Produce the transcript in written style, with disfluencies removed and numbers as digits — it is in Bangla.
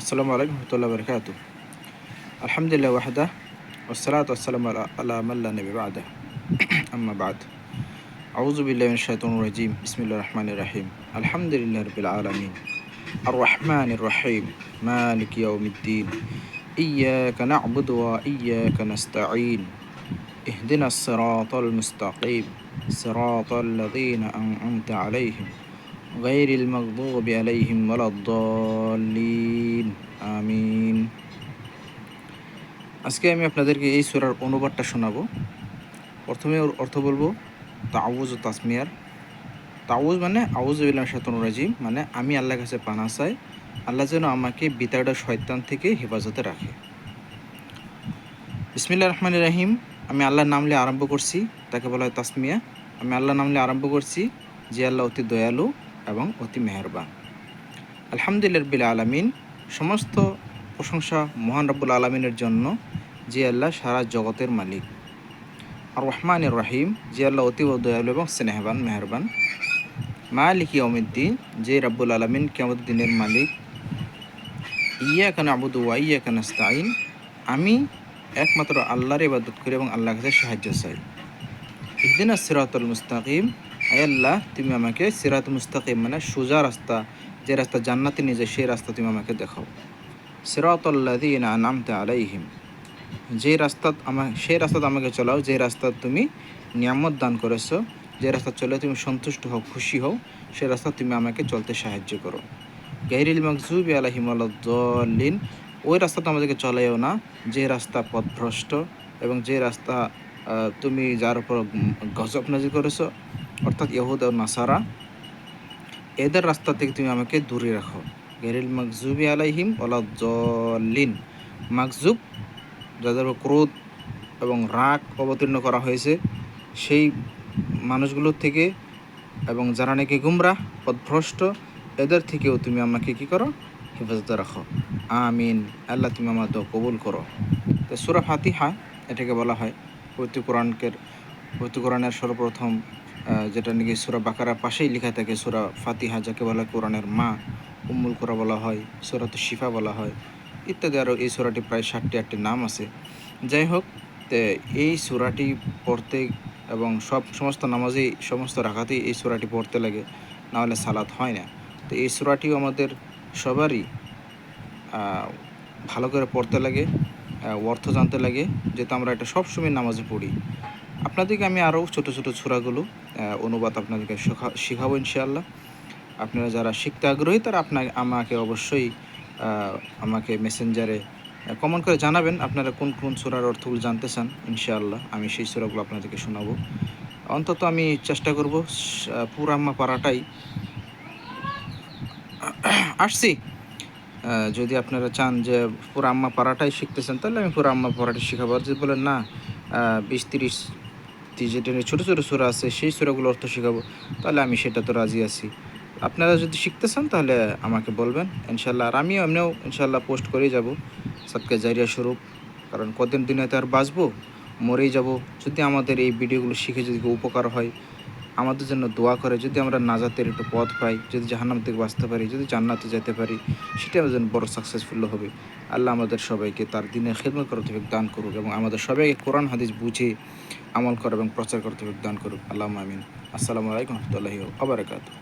আসসালামু আলাইকুম রহমতুল্লাহ বরকাতুহ। আলহামদুলিল্লাহ ওয়াহদা ওয়াসসালাতু ওয়াসসালামু আলা মান লা নবী বা'দা আম্মা বা'দ। আউযু বিল্লাহি মিনাশ শাইতানির রাজীম। বিসমিল্লাহির রহমানির রহিম। আলহামদুলিল্লাহি রাব্বিল আলামিন। আর রহমানির রহিম। মালিকি ইয়াউমিদ্দিন। ইয়্যাকা না'বুদু ওয়া ইয়্যাকা নাস্তাঈন। ইহদিনাস সিরাতাল মুস্তাকিম। সিরাতাল লাযীনা আন'আমতা আলাইহিম গায়রিল মাগদুবি আলাইহিম ওয়ালাদ-দাল্লিন। আমিন। আজকে আমি আপনাদেরকে এই সূরার অনুবাদটা শোনাবো। প্রথমে ওর অর্থ বলবো তাআউযু ও তাসমিয়ার। তাআউযু মানে আউযু বিল্লাহি মিনাশ শাইতানির রাজীম, মানে আমি আল্লাহর কাছে পানাহ চাই, আল্লাহ যেন আমাকে বিতাড়িত শয়তান থেকে হেফাজতে রাখে। বিসমিল্লাহির রহমানির রহিম। আমি আল্লাহর নাম নিয়ে আরম্ভ করছি, তাকে বলা হয় তাসমিয়া। আমি আল্লাহর নাম নিয়ে আরম্ভ করছি, যে আল্লাহ অতি দয়ালু এবং অতি মেহেরবান। আলহামদুলিল্লাহি রাব্বিল আলামিন। সমস্ত প্রশংসা মহান রব্বুল আলামিনের জন্য, যে আল্লাহ সারা জগতের মালিক। আর রহমানির রহিম, যে আল্লাহ অতি দয়ালু এবং স্নেহবান মেহেরবান। মালিক ইয়াউমিদ্দিন, যে রব্বুল আলামিন কিয়ামতের দিনের মালিক। ইয়্যাকা না'বুদু ওয়া ইয়্যাকা নাস্তাঈন, আমি একমাত্র আল্লাহর ইবাদত করি এবং আল্লাহর কাছে সাহায্য চাই। ইহদিনাস সিরাতাল মুস্তাকিম, হে আল্লাহ তুমি আমাকে সিরাতুল মুস্তাকিম মানে সোজা রাস্তা, যে রাস্তা জান্নাতে নিয়ে যায় সেই রাস্তা তুমি আমাকে দেখাও। সিরাতাল লাযীনা আন'আমতা আলাইহিম, যে রাস্তা সেই রাস্তাতে আমাকে চলাও, যে রাস্তা তুমি নিয়ামত দান করেছো, যে রাস্তা চলে তুমি সন্তুষ্ট হও, খুশি হও, সেই রাস্তা তুমি আমাকে চলতে সাহায্য করো। গায়রিল মাগযুবি আলাইহিম ওয়ালাদ-দাল্লিন, ওই রাস্তাতে আমাদেরকে চলাইও না যে রাস্তা পথভ্রষ্ট এবং যে রাস্তা তুমি যার উপর গজব নাযিল করেছো, অর্থাৎ ইহুদ ও নাসারা, এদের রাস্তা থেকে তুমি আমাকে দূরে রাখো। গায়রিল মাগযুবি আলাইহিম ওয়ালাদ-দাল্লিন, মাগযুব যাদের উপর ক্রোধ এবং রাগ অবতীর্ণ করা হয়েছে সেই মানুষগুলোর থেকে, এবং যারা নাকি গুমরাহ পথভ্রষ্ট, এদের থেকেও তুমি আমাকে কী করো, হেফাজতে রাখো। আমিন। আল্লাহ তুমি আমার দোয়া কবুল করো। তো সূরা ফাতিহা এটাকে বলা হয় পবিত্র কোরআনের সর্বপ্রথম, যেটা নাকি সূরা বাকারার পাশেই লেখা থাকে সূরা ফাতিহা, যাকে বলা হয় কোরআনের মা, উম্মুল কোরআন বলা হয়, সূরাতুশ শিফা বলা হয় ইত্যাদি। আরও এই সূরাটি প্রায় 60-80 নাম আছে। যাই হোক, তো এই সূরাটি পড়তে এবং সমস্ত নামাজেই সমস্ত রাকাতেই এই সূরাটি পড়তে লাগে, নাহলে সালাত হয় না। তো এই সূরাটিও আমাদের সবারই ভালো করে পড়তে লাগে, অর্থ জানতে লাগে, যেহেতু আমরা এটা সবসময় নামাজে পড়ি। আপনাদেরকে আমি আরও ছোটো ছোটো সূরাগুলো অনুবাদ আপনাদেরকে শেখাবো ইনশাআল্লাহ। আপনারা যারা শিখতে আগ্রহী তারা আমাকে অবশ্যই আমাকে মেসেঞ্জারে কমেন্ট করে জানাবেন আপনারা কোন কোন সূরার অর্থগুলো জানতে চান। ইনশাআল্লাহ আমি সেই সূরাগুলো আপনাদেরকে শোনাবো। অন্তত আমি চেষ্টা করব পুরা আম্মা পারাটাই আসছি। যদি আপনারা চান যে পুরা আম্মা পারাটাই শিখতে চান, তাহলে আমি পুরা আম্মা পারাটাই শেখাবো। আর যদি বলেন না 20-30 যেটা ছোটো ছোটো সূরা আছে সেই সূরাগুলো অর্থ শেখাবো, তাহলে আমি সেটা তো রাজি আছি। আপনারা যদি শিখতে চান তাহলে আমাকে বলবেন ইনশাআল্লাহ। আর আমিও এমনিও ইনশাআল্লাহ পোস্ট করেই যাব সাদকা জারিয়া স্বরূপ, কারণ কদিন দুনিয়াতে আর বাঁচবো, মরেই যাব। যদি আমাদের এই ভিডিওগুলো শিখে যদি উপকার হয়, আমাদের জন্য দোয়া করে, যদি আমরা নাজাতের একটু পথ পাই, যদি জাহান্নাম থেকে বাঁচতে পারি, যদি জান্নাতে যেতে পারি, সেটা আমাদের জন্য বড় সাকসেসফুল হবে। আল্লাহ আমাদের সবাইকে তার দিনের খিদমত করার তৌফিক দান করুক এবং আমাদের সবাইকে কোরআন হাদিস বুঝে আমল করা এবং প্রচার করতে তৌফিক দান করুক। আল্লাহুম্মা আমিন। আসসালামু আলাইকুম ওয়া রাহমাতুল্লাহি ওয়া বারাকাতুহু।